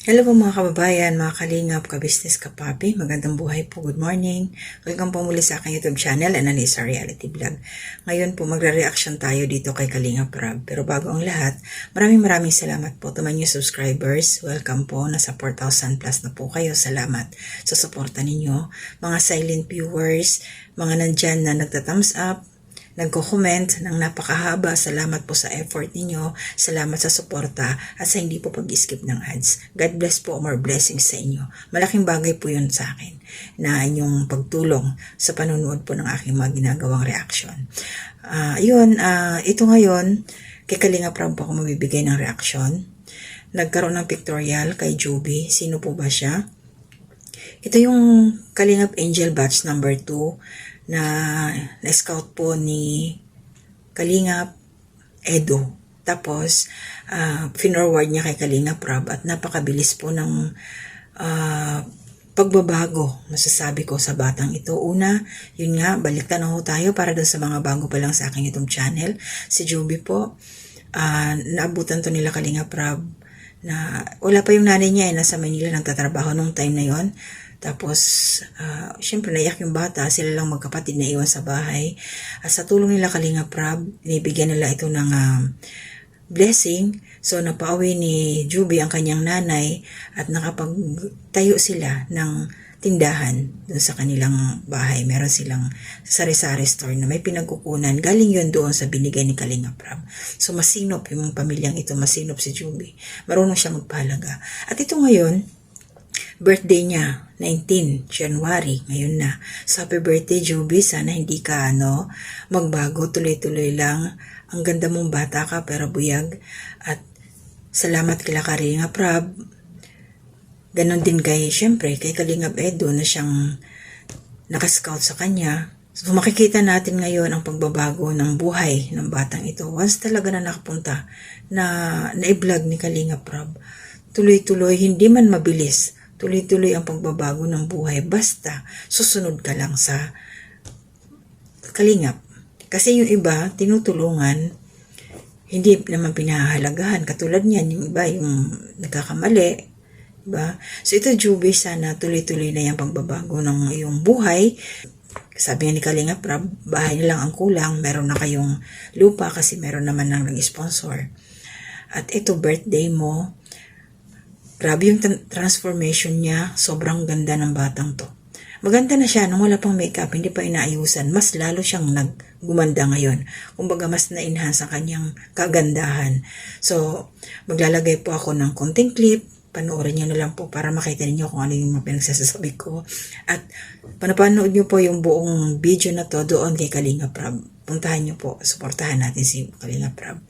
Hello po mga kababayan, mga kalingap, kabisnes, kapapi, magandang buhay po, good morning. Welcome po muli sa aking YouTube channel, Analisa Reality Vlog. Ngayon po magre-reaction tayo dito kay Kalingap Rab. Pero bago ang lahat, maraming salamat po to my new subscribers. Welcome po, nasa 4,000 plus na po kayo. Salamat sa suporta ninyo. Mga silent viewers, mga nandyan na nagta-thumbs up, nagko-comment ng napakahaba. Salamat po sa effort ninyo. Salamat sa suporta at sa hindi po pag-skip ng ads. God bless po, more blessings sa inyo. Malaking bagay po yun sa akin na inyong pagtulong sa panonood po ng aking mga ginagawang reaction. Ito ngayon, kay Kalingap Rab po ako mabibigay ng reaction. Nagkaroon ng pictorial kay Joby. Sino po ba siya? Ito yung Kalingap Angel Batch number 2 na-scout po ni Kalingap Edo. Tapos, finorward niya kay Kalingap Rab at napakabilis po ng pagbabago, masasabi ko sa batang ito. Una, yun nga, balik tanaw tayo para dun sa mga bago pa lang sa aking YouTube channel. Si Joby po, naabutan to nila Kalingap Rab na wala pa yung nanay niya, nasa Manila nagtatrabaho nung time na yon. Tapos, syempre naiyak yung bata, sila lang magkapatid na iwan sa bahay. Sa tulong nila Kalingap Rab, inibigyan nila ito ng blessing. So, napauwi ni Joby ang kanyang nanay at nakapagtayo sila ng tindahan dun sa kanilang bahay. Meron silang sari-sari store na may pinagkukunan. Galing yun doon sa binigay ni Kalingap Rab. So, masinop yung pamilyang ito, masinop si Joby. Marunong siya magpahalaga. At ito ngayon, birthday niya, 19 January, ngayon na. So, happy birthday, Joby. Sana hindi ka, magbago, tuloy-tuloy lang. Ang ganda mong bata ka, pero buyag. At salamat kila Kalingap Rab. Ganon din syempre, kay Kalingap Edo na siyang nakascout sa kanya. So, makikita natin ngayon ang pagbabago ng buhay ng batang ito. Once talaga na nakapunta na i-vlog ni Kalingap Rab, tuloy-tuloy, hindi man mabilis, tuloy-tuloy ang pagbabago ng buhay. Basta, susunod ka lang sa Kalingap. Kasi yung iba, tinutulungan, hindi naman pinahahalagahan. Katulad niyan, yung iba, yung nagkakamali. Diba? So ito, Joby, sana tuloy-tuloy na yung pagbabago ng iyong buhay. Sabi nga ni Kalingap Rab, bahay na lang ang kulang. Meron na kayong lupa kasi meron naman nang nag-sponsor. At ito, birthday mo, grabe yung transformation niya. Sobrang ganda ng batang to. Maganda na siya nung wala pang makeup, hindi pa inaayusan. Mas lalo siyang naggumanda ngayon. Kumbaga mas na-enhance ang kanyang kagandahan. So, maglalagay po ako ng konting clip. Panoorin niyo na lang po para makita niyo kung ano yung pinagsasabi ko. At panapanood niyo po yung buong video na to doon kay Kalingap Rab. Puntahan niyo po, suportahan natin si Kalingap Rab.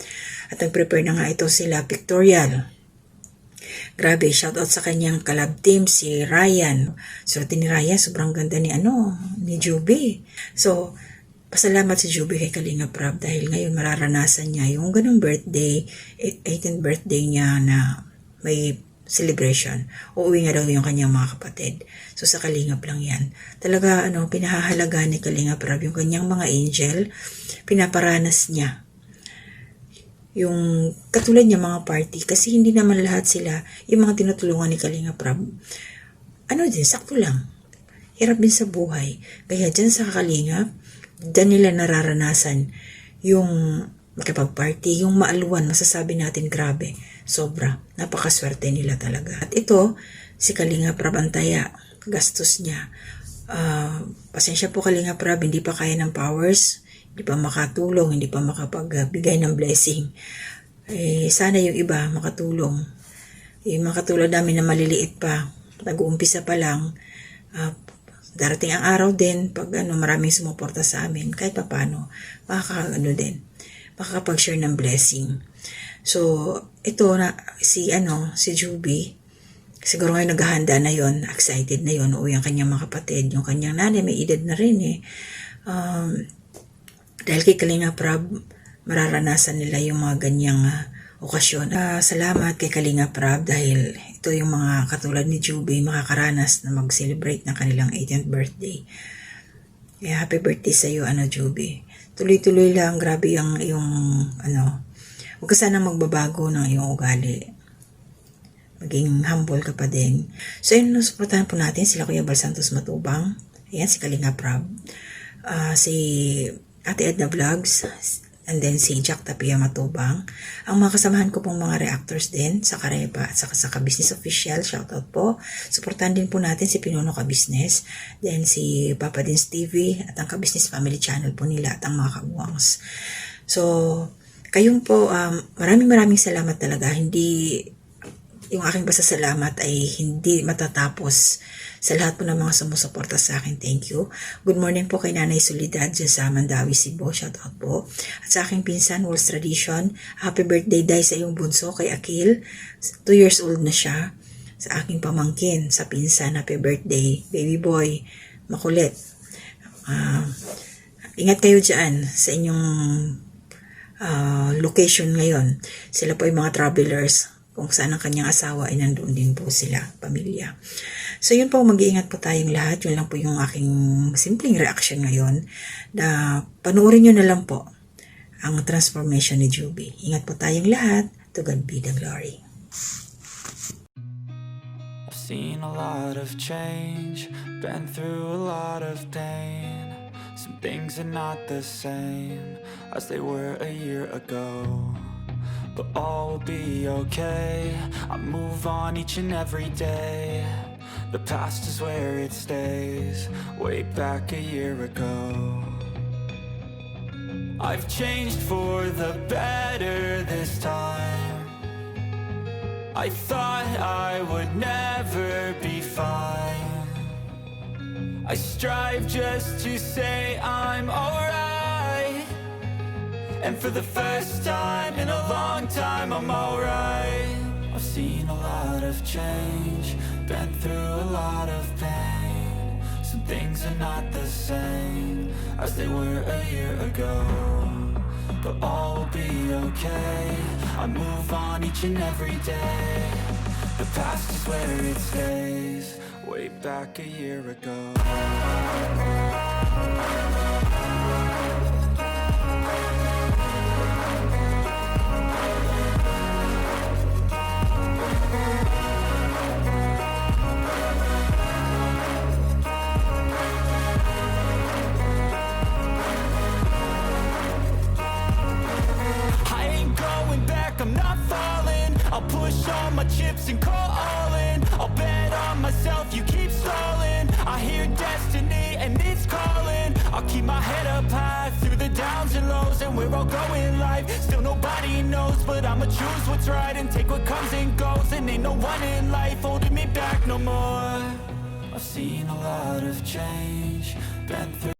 At nag-prepare na nga ito sila pictorial. Grabe, shoutout sa kanyang collab team, si Ryan. Surat ni Ryan, sobrang ganda ni Joby. So, pasalamat si Joby kay Kalingap Rab dahil ngayon mararanasan niya yung ganung birthday, 18th birthday niya na may celebration. Uuwi nga daw yung kanyang mga kapatid. So, sa Kalingap lang yan. Talaga, pinahahalaga ni Kalingap Rab yung kanyang mga angel, pinaparanas niya yung katulad niya mga party kasi hindi naman lahat sila yung mga tinutulungan ni Kalingap Rab din, sakto lang, hirap din sa buhay, kaya dyan sa Kalingap dyan nila nararanasan yung makipag-party, yung maaluan, masasabi natin grabe, sobra, napakaswerte nila talaga. At ito, si Kalingap Rab Antaya, gastos niya, pasensya po Kalingap Rab, hindi pa kaya ng powers, hindi pa makatulong, hindi pa makapagbigay ng blessing. Sana yung iba makatulong. Yung mga katulad namin na maliliit pa, nag-uumpisa pa lang, darating ang araw din, pag maraming sumuporta sa amin, kahit pa paano, makakapag-share ng blessing. So, ito na, si Joby, siguro ngayon naghahanda na yon, excited na yon, uwi ang kanyang mga kapatid, yung kanyang nanay, may edad na rin dahil kay Kalingap Rab, mararanasan nila yung mga ganyang okasyon. Salamat kay Kalingap Rab dahil ito yung mga katulad ni Joby makakaranas na mag-celebrate ng kanilang 18th birthday. Kaya happy birthday sa iyo, Joby. Tuloy-tuloy lang, grabe yung huwag ka sana magbabago ng iyong ugali. maging humble ka pa din. So yun, suportahan po natin sila Kuya Bal Santos Matubang, ayan, si Kalinga Prab, si Ate Edna Vlogs, and then si Jack Tapia Matubang. Ang mga kasamahan ko pong mga reactors din sa Karepa at sa Ka-Business Official, shoutout po. Suportahan din po natin si Pinuno Ka-Business, then si Papa Dins TV at ang Ka-Business Family Channel po nila at ang mga kabuangs. So, kayong po, maraming salamat talaga. Hindi, yung aking pasasalamat ay hindi matatapos sa lahat po ng mga sumusuporta sa akin. Thank you. Good morning po kay Nanay Solidad dyan sa Mandawi, Cebu. Shout out po. At sa aking pinsan, Walls Tradition. Happy birthday, Day, sa iyong bunso kay Akil. 2 years old na siya. Sa aking pamangkin, sa pinsan, happy birthday, baby boy. Makulit. Ingat kayo dyan sa inyong location ngayon. Sila po ay mga travelers. Kung saan ang kanyang asawa ay nandun din po sila, pamilya. So yun po, mag-iingat po tayong lahat. Yun lang po yung aking simpleng reaction ngayon. Na panoorin nyo na lang po ang transformation ni Juby. Ingat po tayong lahat. To God be the glory. I've seen a lot of change, been through a lot of pain. Some things are not the same as they were a year ago, but all will be okay. I move on each and every day. The past is where it stays, way back a year ago. I've changed for the better this time. I thought I would never be fine. I strive just to say I'm alright, and for the first time in a long time I'm alright. I've seen a lot of change, been through a lot of pain. Some things are not the same as they were a year ago, but all will be okay. I move on each and every day. The past is where it stays, way back a year ago. I'm not falling. I'll push all my chips and call all in. I'll bet on myself, you keep stalling. I hear destiny and it's calling. I'll keep my head up high through the downs and lows, and we're all going life. Still nobody knows, but I'ma choose what's right and take what comes and goes. And ain't no one in life holding me back no more. I've seen a lot of change, been through